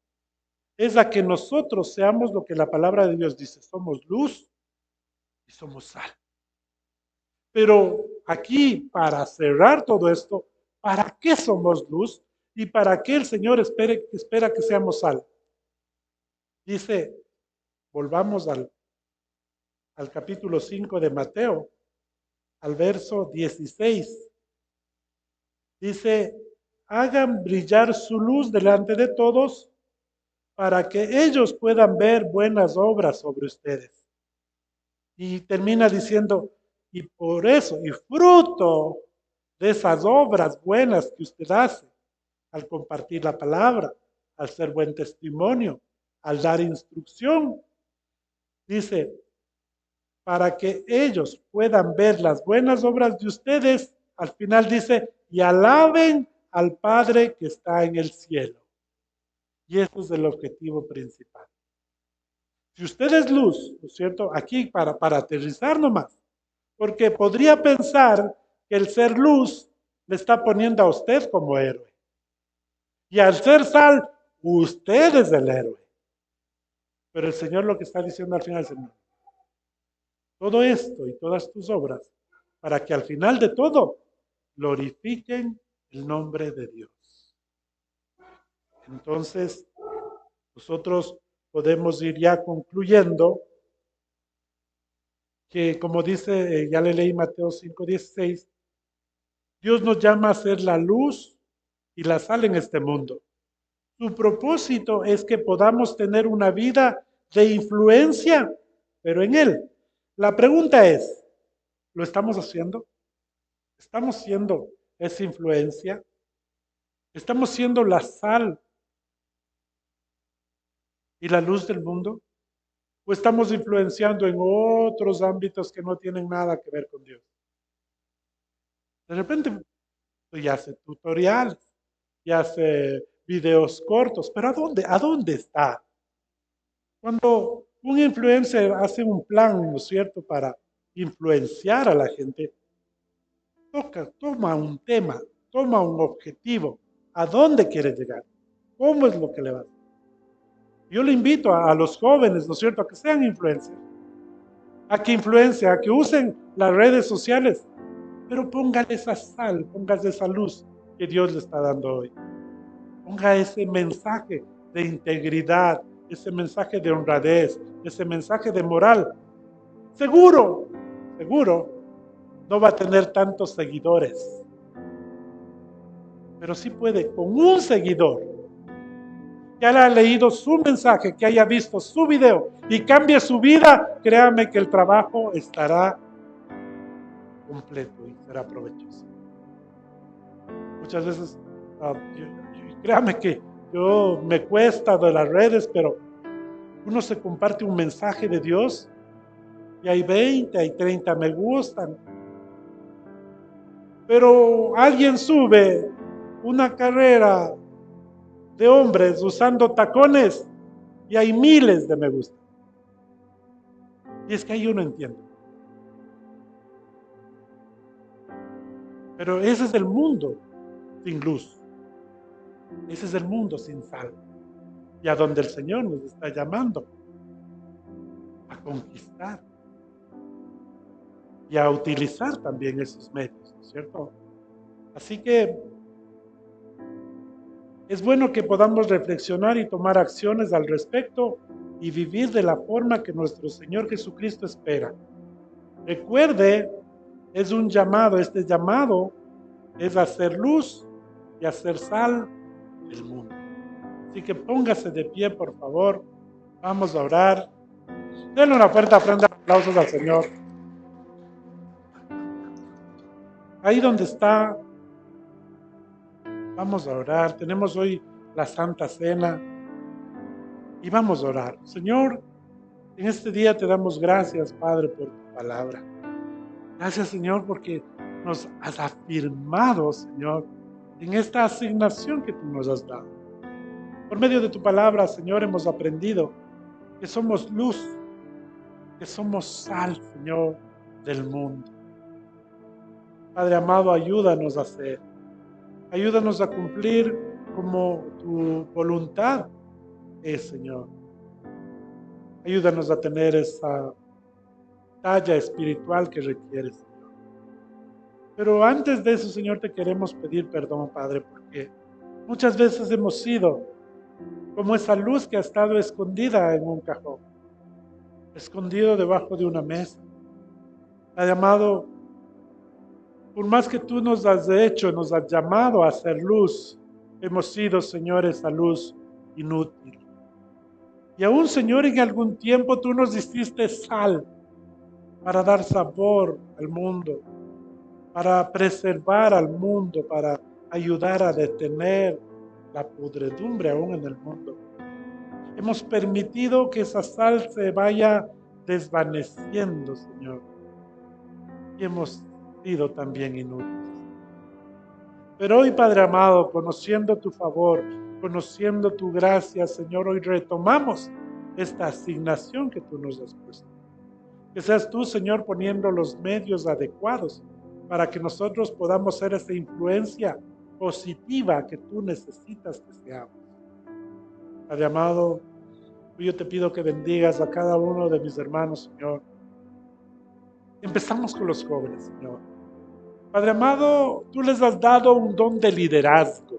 es a que nosotros seamos lo que la palabra de Dios dice, somos luz y somos sal. Pero aquí, para cerrar todo esto, ¿para qué somos luz? ¿Y para qué el Señor espera que seamos sal? Dice, volvamos al capítulo 5 de Mateo, al verso 16. Dice, hagan brillar su luz delante de todos para que ellos puedan ver buenas obras sobre ustedes. Y termina diciendo, y por eso, y fruto de esas obras buenas que usted hace, al compartir la palabra, al ser buen testimonio, al dar instrucción, dice, para que ellos puedan ver las buenas obras de ustedes, al final dice, y alaben al Padre que está en el cielo. Y ese es el objetivo principal. Si usted es luz, ¿no es cierto? Aquí para aterrizar nomás, porque podría pensar que el ser luz le está poniendo a usted como héroe. Y al ser sal, usted es el héroe. Pero el Señor lo que está diciendo al final, Señor, todo esto y todas tus obras, para que al final de todo glorifiquen el nombre de Dios. Entonces, nosotros podemos ir ya concluyendo que, como dice, ya le leí Mateo 5:16, Dios nos llama a ser la luz y la sal en este mundo. Su propósito es que podamos tener una vida de influencia, pero en Él. La pregunta es, ¿lo estamos haciendo? ¿Estamos siendo esa influencia? ¿Estamos siendo la sal y la luz del mundo? ¿O estamos influenciando en otros ámbitos que no tienen nada que ver con Dios? De repente, pues ya hace tutoriales. y hace videos cortos. Pero ¿a dónde está? Cuando un influencer hace un plan, ¿no es cierto?, para influenciar a la gente, toma un tema, toma un objetivo. ¿A dónde quiere llegar? ¿Cómo es lo que le va a hacer? Yo le invito a los jóvenes, ¿no es cierto?, a que sean influencers, a que influencien, a que usen las redes sociales, pero póngale esa sal, póngale esa luz que Dios le está dando hoy. Ponga ese mensaje de integridad, ese mensaje de honradez, ese mensaje de moral. Seguro, seguro, no va a tener tantos seguidores, pero sí puede con un seguidor que haya leído su mensaje, que haya visto su video y cambie su vida, créame que el trabajo estará completo y será provechoso. Muchas veces, créame que yo me cuesta de las redes, pero uno se comparte un mensaje de Dios y hay 20, hay 30 me gustan. Pero alguien sube una carrera de hombres usando tacones y hay miles de me gusta. Y es que ahí uno entiende. Pero ese es el mundo sin luz. Ese es el mundo sin sal. Y a donde el Señor nos está llamando a conquistar y a utilizar también esos medios, ¿no es cierto? Así que es bueno que podamos reflexionar y tomar acciones al respecto y vivir de la forma que nuestro Señor Jesucristo espera. Recuerde, es un llamado, este llamado es hacer luz y hacer sal del mundo. Así que póngase de pie, por favor. Vamos a orar. Denle una fuerte ofrenda de aplausos al Señor. Ahí donde está, vamos a orar. Tenemos hoy la Santa Cena y vamos a orar. Señor, en este día te damos gracias, Padre, por tu palabra. Gracias, Señor, porque nos has afirmado, Señor, en esta asignación que tú nos has dado. Por medio de tu palabra, Señor, hemos aprendido que somos luz, que somos sal, Señor, del mundo. Padre amado, ayúdanos a ser. Ayúdanos a cumplir como tu voluntad es, Señor. Ayúdanos a tener esa talla espiritual que requieres, Señor. Pero antes de eso, Señor, te queremos pedir perdón, Padre, porque muchas veces hemos sido como esa luz que ha estado escondida en un cajón, escondido debajo de una mesa. Padre amado, por más que tú nos has hecho, nos has llamado a hacer luz, hemos sido, Señor, esa luz inútil. Y aún, Señor, en algún tiempo tú nos hiciste sal para dar sabor al mundo, para preservar al mundo, para ayudar a detener la podredumbre aún en el mundo. Hemos permitido que esa sal se vaya desvaneciendo, Señor. Y hemos sido también inútiles. Pero hoy, Padre amado, conociendo tu favor, conociendo tu gracia, Señor, hoy retomamos esta asignación que tú nos has puesto. Que seas tú, Señor, poniendo los medios adecuados para que nosotros podamos ser esa influencia positiva que tú necesitas que seamos. Padre amado, yo te pido que bendigas a cada uno de mis hermanos, Señor. Empezamos con los jóvenes, Señor. Padre amado, tú les has dado un don de liderazgo.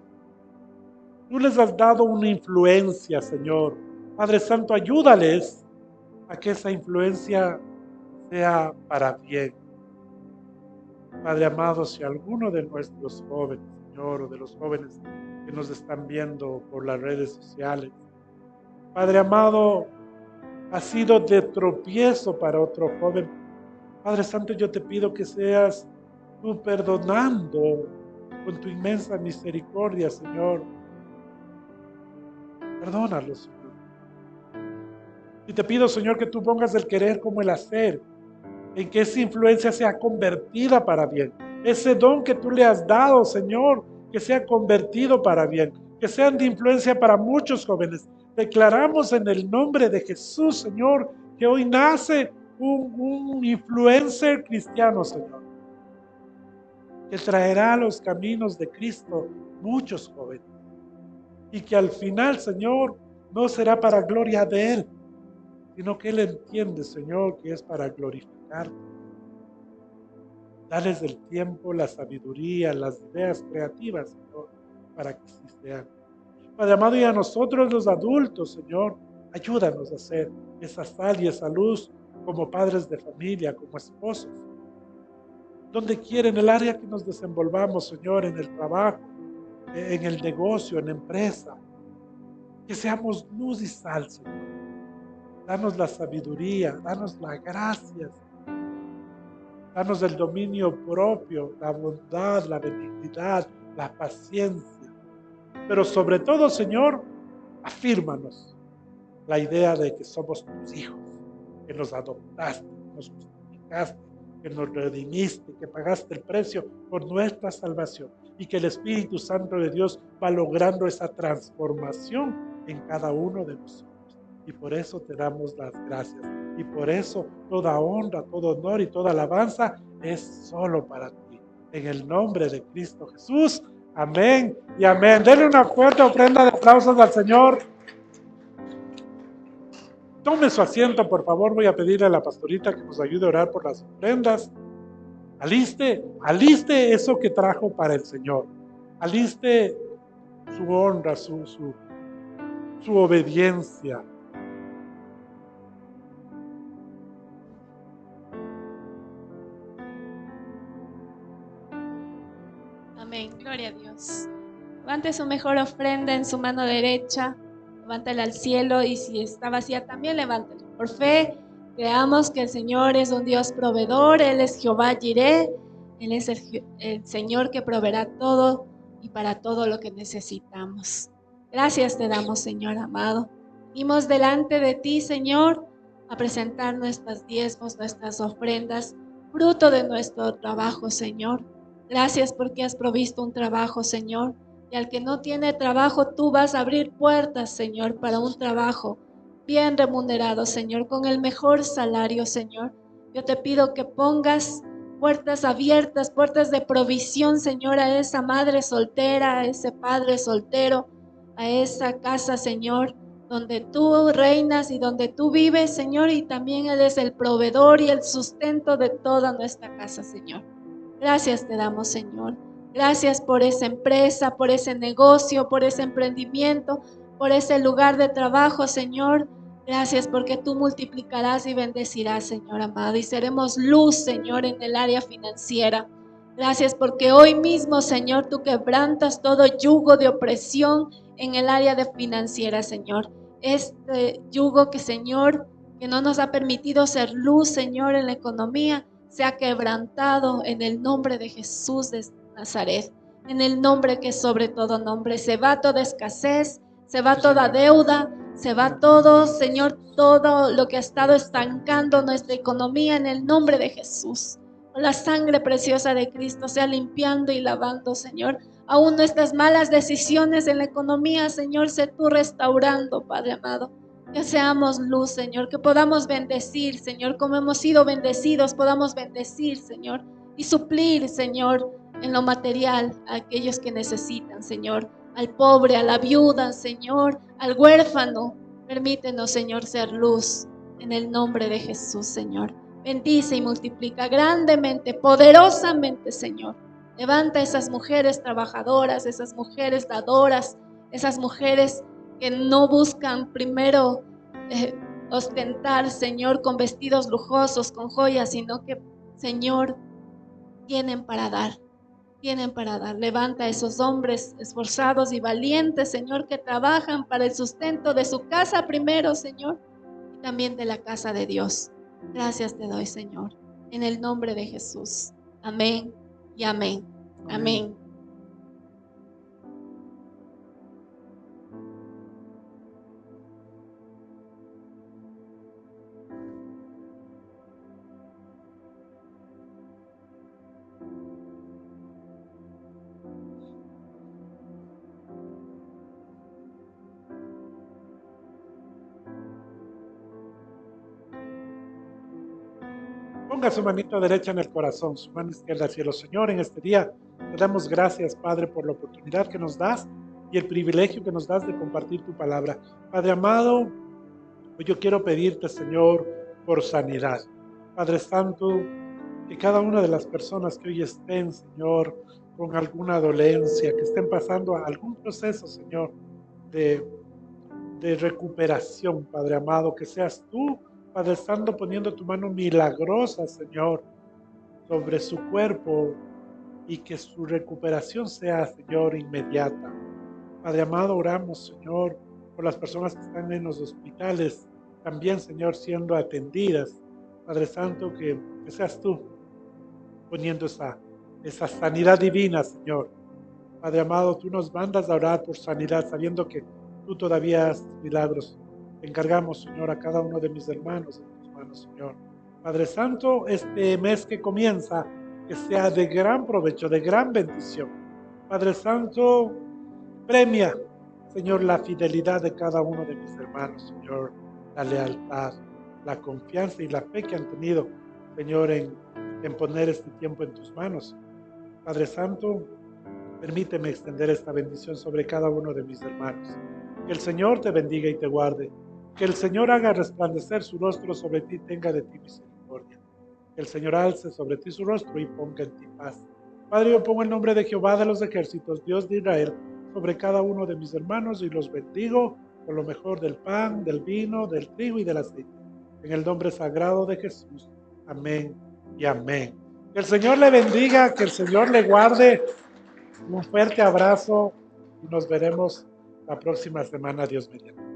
Tú les has dado una influencia, Señor. Padre Santo, ayúdales a que esa influencia sea para bien. Padre amado, si alguno de nuestros jóvenes, Señor, o de los jóvenes que nos están viendo por las redes sociales, Padre amado, ha sido de tropiezo para otro joven, Padre Santo, yo te pido que seas tú perdonando con tu inmensa misericordia, Señor. Perdónalo, Señor. Y te pido, Señor, que tú pongas el querer como el hacer, en que esa influencia sea convertida para bien. Ese don que tú le has dado, Señor, que sea convertido para bien, que sean de influencia para muchos jóvenes. Declaramos en el nombre de Jesús, Señor, que hoy nace un influencer cristiano, Señor, que traerá a los caminos de Cristo muchos jóvenes. Y que al final, Señor, no será para gloria de Él, sino que Él entiende, Señor, que es para glorificarte. Dales el tiempo, la sabiduría, las ideas creativas, Señor, para que así sean. Padre amado, y a nosotros los adultos, Señor, ayúdanos a hacer esa sal y esa luz como padres de familia, como esposos. Donde quiera, en el área que nos desenvolvamos, Señor, en el trabajo, en el negocio, en la empresa, que seamos luz y sal, Señor. Danos la sabiduría, danos la gracia, danos el dominio propio, la bondad, la benignidad, la paciencia. Pero sobre todo, Señor, afírmanos la idea de que somos tus hijos, que nos adoptaste, que nos justificaste, que nos redimiste, que pagaste el precio por nuestra salvación y que el Espíritu Santo de Dios va logrando esa transformación en cada uno de nosotros. Y por eso te damos las gracias. Y por eso toda honra, todo honor y toda alabanza es solo para ti. En el nombre de Cristo Jesús. Amén y amén. Denle una fuerte ofrenda de aplausos al Señor. Tome su asiento, por favor. Voy a pedirle a la pastorita que nos ayude a orar por las ofrendas. Aliste eso que trajo para el Señor. Aliste su honra, su obediencia. Amén, gloria a Dios. Levante su mejor ofrenda en su mano derecha, levántela al cielo y si está vacía también levántela. Por fe, creamos que el Señor es un Dios proveedor, Él es Jehová Jireh, Él es el Señor que proveerá todo y para todo lo que necesitamos. Gracias te damos, Señor amado. Venimos delante de ti, Señor, a presentar nuestras diezmos, nuestras ofrendas, fruto de nuestro trabajo, Señor. Gracias porque has provisto un trabajo, Señor. Y al que no tiene trabajo, tú vas a abrir puertas, Señor, para un trabajo bien remunerado, Señor, con el mejor salario, Señor. Yo te pido que pongas puertas abiertas, puertas de provisión, Señor, a esa madre soltera, a ese padre soltero, a esa casa, Señor, donde tú reinas y donde tú vives, Señor, y también eres el proveedor y el sustento de toda nuestra casa, Señor. Gracias te damos, Señor. Gracias por esa empresa, por ese negocio, por ese emprendimiento, por ese lugar de trabajo, Señor. Gracias porque tú multiplicarás y bendecirás, Señor amado, y seremos luz, Señor, en el área financiera. Gracias porque hoy mismo, Señor, tú quebrantas todo yugo de opresión en el área de financiera, Señor. Este yugo que, Señor, que no nos ha permitido ser luz, Señor, en la economía, sea quebrantado en el nombre de Jesús de Nazaret, en el nombre que es sobre todo nombre. Se va toda escasez, se va toda deuda, se va todo, Señor, todo lo que ha estado estancando nuestra economía en el nombre de Jesús. La sangre preciosa de Cristo sea limpiando y lavando, Señor. Aún nuestras malas decisiones en la economía, Señor, sé tú restaurando, Padre amado. Que seamos luz, Señor, que podamos bendecir, Señor, como hemos sido bendecidos, podamos bendecir, Señor, y suplir, Señor, en lo material a aquellos que necesitan, Señor, al pobre, a la viuda, Señor, al huérfano. Permítenos, Señor, ser luz en el nombre de Jesús, Señor. Bendice y multiplica grandemente, poderosamente, Señor. Levanta esas mujeres trabajadoras, esas mujeres dadoras, esas mujeres que no buscan primero ostentar, Señor, con vestidos lujosos, con joyas, sino que, Señor, tienen para dar, tienen para dar. Levanta a esos hombres esforzados y valientes, Señor, que trabajan para el sustento de su casa primero, Señor, y también de la casa de Dios. Gracias te doy, Señor, en el nombre de Jesús. Amén y amén. Amén. ponga su manito derecha en el corazón, su mano izquierda al cielo. Señor, en este día te damos gracias, Padre, por la oportunidad que nos das y el privilegio que nos das de compartir tu palabra. Padre amado, hoy yo quiero pedirte, Señor, por sanidad. Padre Santo, que cada una de las personas que hoy estén, Señor, con alguna dolencia, que estén pasando algún proceso, Señor, de, de recuperación, Padre amado, que seas tú, Padre Santo, poniendo tu mano milagrosa, Señor, sobre su cuerpo y que su recuperación sea, Señor, inmediata. Padre amado, oramos, Señor, por las personas que están en los hospitales, también, Señor, siendo atendidas. Padre Santo, que seas tú poniendo esa sanidad divina, Señor. Padre amado, tú nos mandas a orar por sanidad, sabiendo que tú todavía haces milagros. Te encargamos, Señor, a cada uno de mis hermanos en tus manos, Señor. Padre Santo, este mes que comienza, que sea de gran provecho, de gran bendición. Padre Santo, premia, Señor, la fidelidad de cada uno de mis hermanos, Señor, la lealtad, la confianza y la fe que han tenido, Señor, en poner este tiempo en tus manos. Padre Santo, permíteme extender esta bendición sobre cada uno de mis hermanos. Que el Señor te bendiga y te guarde. Que el Señor haga resplandecer su rostro sobre ti, tenga de ti misericordia. Que el Señor alce sobre ti su rostro y ponga en ti paz. Padre, yo pongo el nombre de Jehová de los ejércitos, Dios de Israel, sobre cada uno de mis hermanos y los bendigo con lo mejor del pan, del vino, del trigo y del aceite. En el nombre sagrado de Jesús. Amén y amén. Que el Señor le bendiga, que el Señor le guarde. Un fuerte abrazo y nos veremos la próxima semana, Dios mediante.